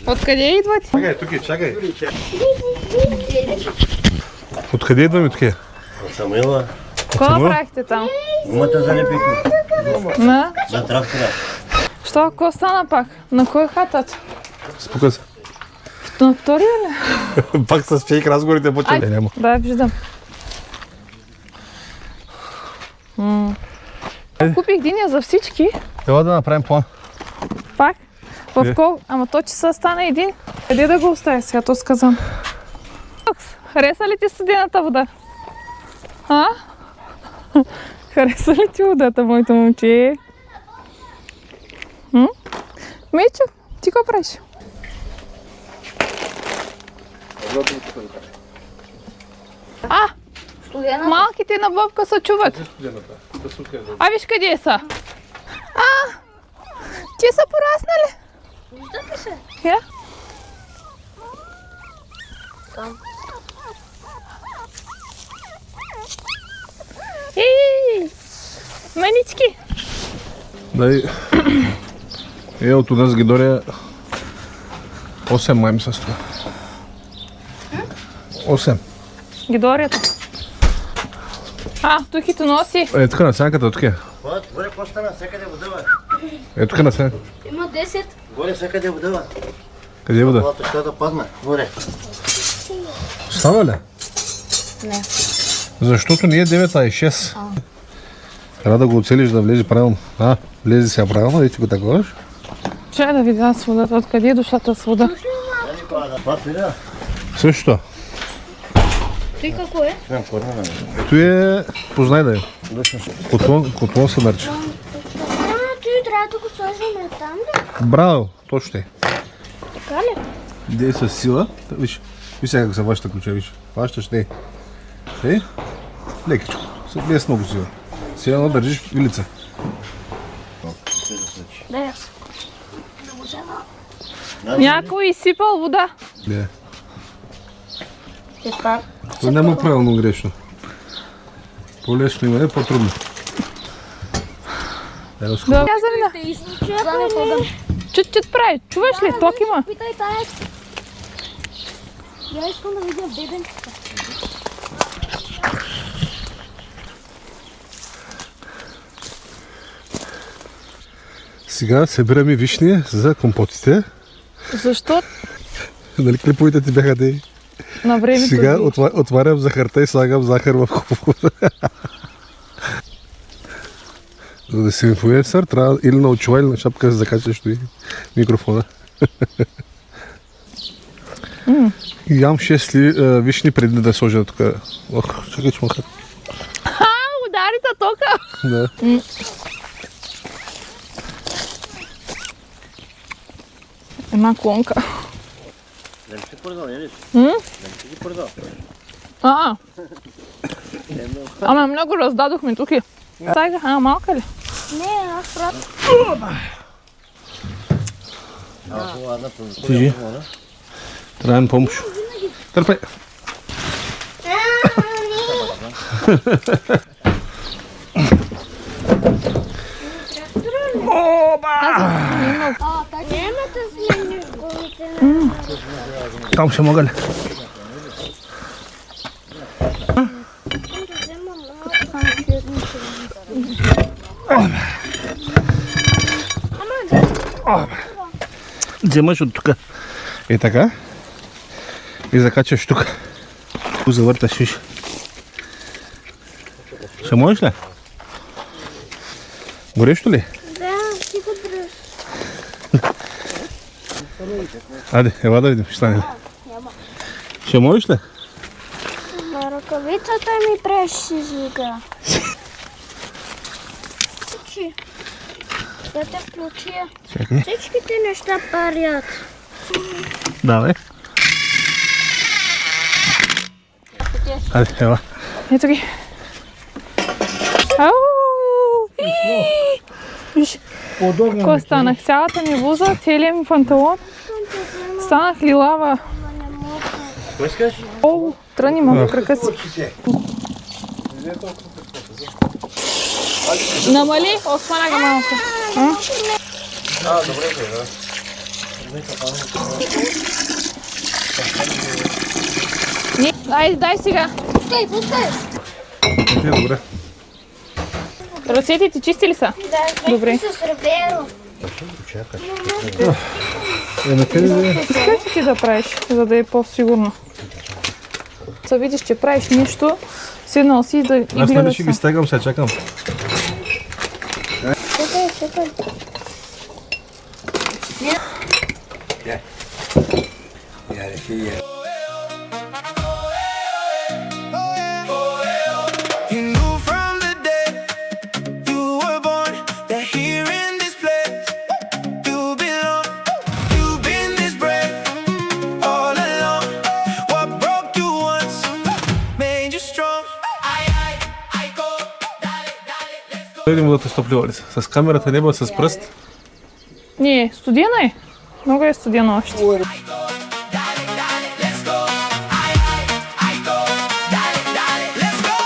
Откъде идвате? Чакай, тук, чакай. Откъде идваме тук? От Самуила. Какво направихте там? Гумата залепихме. На? За трактора. Що? Какво стана пак? На кой хатата? Спука се. На втория ли? Пак с фейк разговорите почва. Няма. Да, виждам. Купих диня за всички. Трябва да направим план. Пак? В кол? Ама то часа стана един. Къде да го оставя сега, то сказам. Хареса ли ти студената вода? А? Хареса ли ти водата, моето момче? Мечо, ти какво правиш? Малките на Бобка се чуват. А виж къде са. Те са пораснали. Виждате се? Я? Там. Ей! Манички! Дай. От нас ги доря 8 май ми се струва. 8. Гидорията. Тук и то носи. Тук на сянката, тук е. Горе по-стана, всякъде вода. Тук на сянката. Има 10. Горе всякъде вода. Къде е вода? Водата ще да падне. Горе. Става ли? Не. Защото не е 9, а е 6. Трябва да го оцелиш да влезе правилно. Влезе сега правилно, и ти го таковаш. Чай да видя с водата, откъде е дошла тази вода. Същото. Той какво е? Ето е, познай да е. Котлон се нарича. Той трябва да го сложим там ли? Браво, точно е. Така ли? Дей с сила. Виж сега как се ваща ключа, виж. Ващаш, не. Лекичко. Без много сила. Сега едно държиш вилица. Да, аз. Да го взема. Някой изсипал вода. Не. Е пак. Това няма правилно грешно. По-лесно има, по-трудно. Да, Зарина. Чут прави. Чуваш ли? Ток има. Питай тая. Я искам да видя бебенцата. Сега събираме вишни за компотите. Защо? Нали клиповете ти бяха дей? На времето. Сега отварям захарта и слагам захар в компота. За да си инфлуенсър, трябва или на очила, или на шапка да закачаш и микрофона. Ям 6 вишни преди да сложа тук. Чакай, че махат. Ударита тока. Да. Една клонка. Дали си продал, не ли? Дали си ги продал? Ама много раздадохме тук. Тайга, малка ли? Не, аз правя. Ладно, Тежи. Трябва ми помощ. Търпай. Няма да смениш голите. Там ще мога ли? Вземаш от тук. И така. И закачаш тук. Завърташ, виж. Ще можеш ли? Горещо ли? Да, ти го дръж. Айде, ела да видим, ще стане ли? Ще можеш ли? На ръкавицата ми преш си жига. Включи. Да те включи. Чакай. Всичките неща парят. Давай. Айде, ела. Ето ги. Ау! Виж, какво станах? Цялата ми буза, целият ми панталон. Станах лилава. Какво искаш? О, тръни ма крака си. Намали, остана го малко. Дай сега. Пускай, пускай. Добре. Ръцете ти чисти ли са? Да, Добре. с реберо. На къде да е? Искаш ли ти да правиш, за да е по-сигурно? Са видиш, че правиш нещо, седнал си и Аз нали гледаш ще ги се. стегам, сега чакам. Чакай, чакай. You knew from the day you were born that here in this place you belong. You've been this brave all along. What broke you once made you strong. I go, let's go. Видим водата стоплива ли са? С камерата не бъде с пръст. Не, студена е. Много е студено още. Let's go. I go, let's go.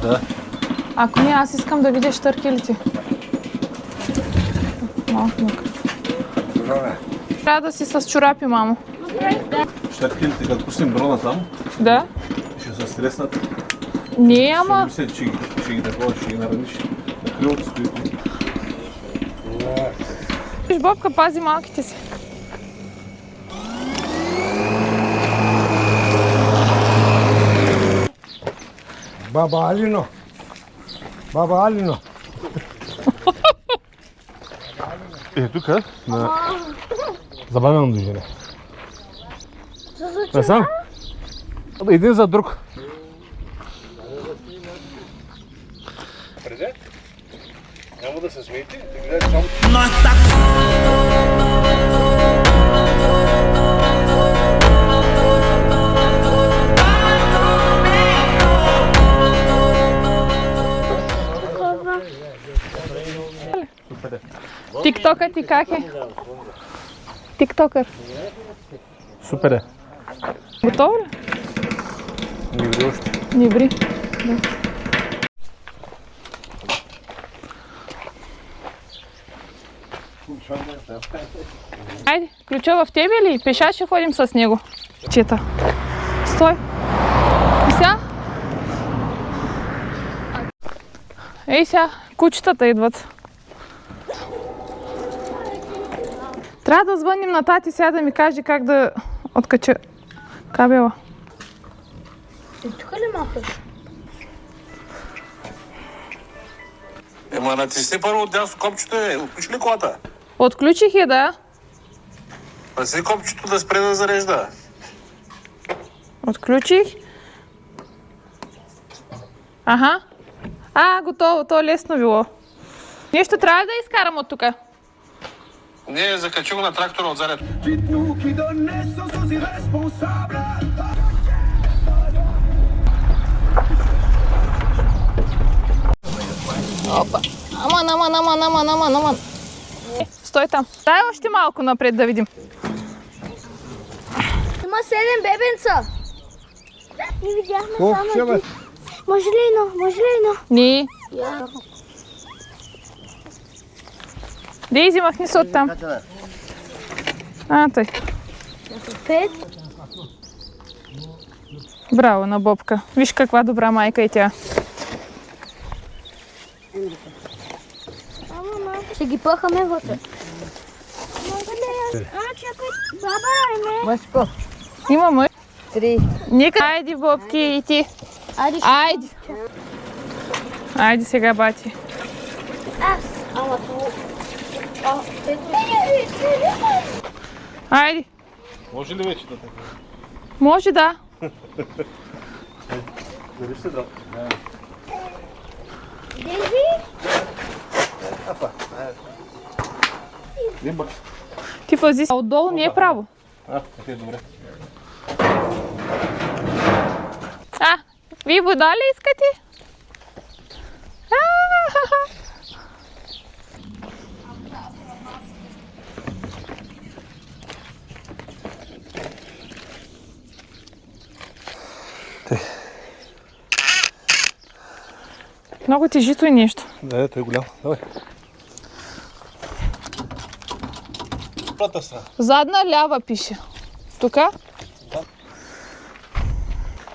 Да. Ако не, аз искам да видя щъркелите. Малко мъка. Трябва да си с чорапи, мамо. Щетките, като пуснем дрона там, Да? ще се стреснат. Не, ама... Мисля, че ги такова, ще ги нараниш. На крилото стои. Виж, Бобка пази малките си. Баба Алино. Баба Алино. Тук, на... Забавено движение. Не сам? Един за друг. Няма да се смейте, да гледате само... Тиктокът ти как е? Тиктокър. Супер е. Готов ли? Не ври още. Не ври. Айде, ключа в тебе ли? Пеша ще ходим с него. Чета. Стой. И сега? Ей сега, кучетата идват. Трябва да звъним на тати сега да ми каже как да откача кабела. И тук ли махаш? Ема натисни първо отдясно копчето отключи ли колата? Отключих я, да. Натисни копчето да спре да зарежда. Отключих. Аха. Готово, то лесно било. Нещо трябва да изкарам от тук. Не, закачи го на трактора отзаред. Опа. Аман. Стой там. Дай още малко напред да видим. Има 7 бебенца. Не видяхме Колко само ще бе? един. Може ли едно? Не. Дейзи, махни се оттам. Тъй. 5. Браво на Бобка. Виж каква добра майка е тя. Ще ги пъхаме вътре. Чакай, баба, не. Имаме. 3. Нека. Айде, Бобки, и ти. Айде. Айде сега, бати. Ама това... Айде. Може ли вече да така? Може, да. Дали ще да? Не бърз. Ти пази. Отдолу не е право. Окей, добре. Вие вода ли искате? Много тежито и нещо. Да, той е голям. Давай. Първата страна. Задна лява пише. Тука?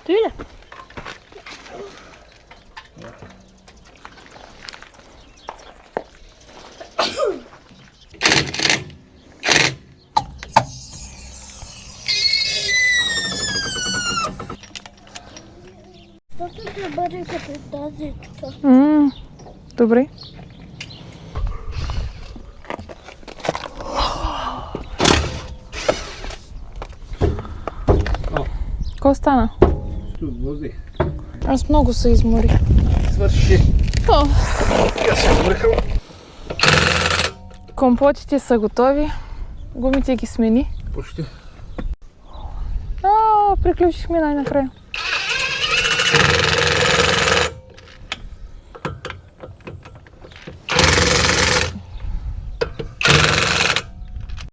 Той ли? Защото ще бъде като тази тук. Добре. Какво стана? Въздих. Аз много се изморих. Свърши. О, Я се обрехам. компотите са готови. Гумите ги смени. Почти. Приключихме най-накрая.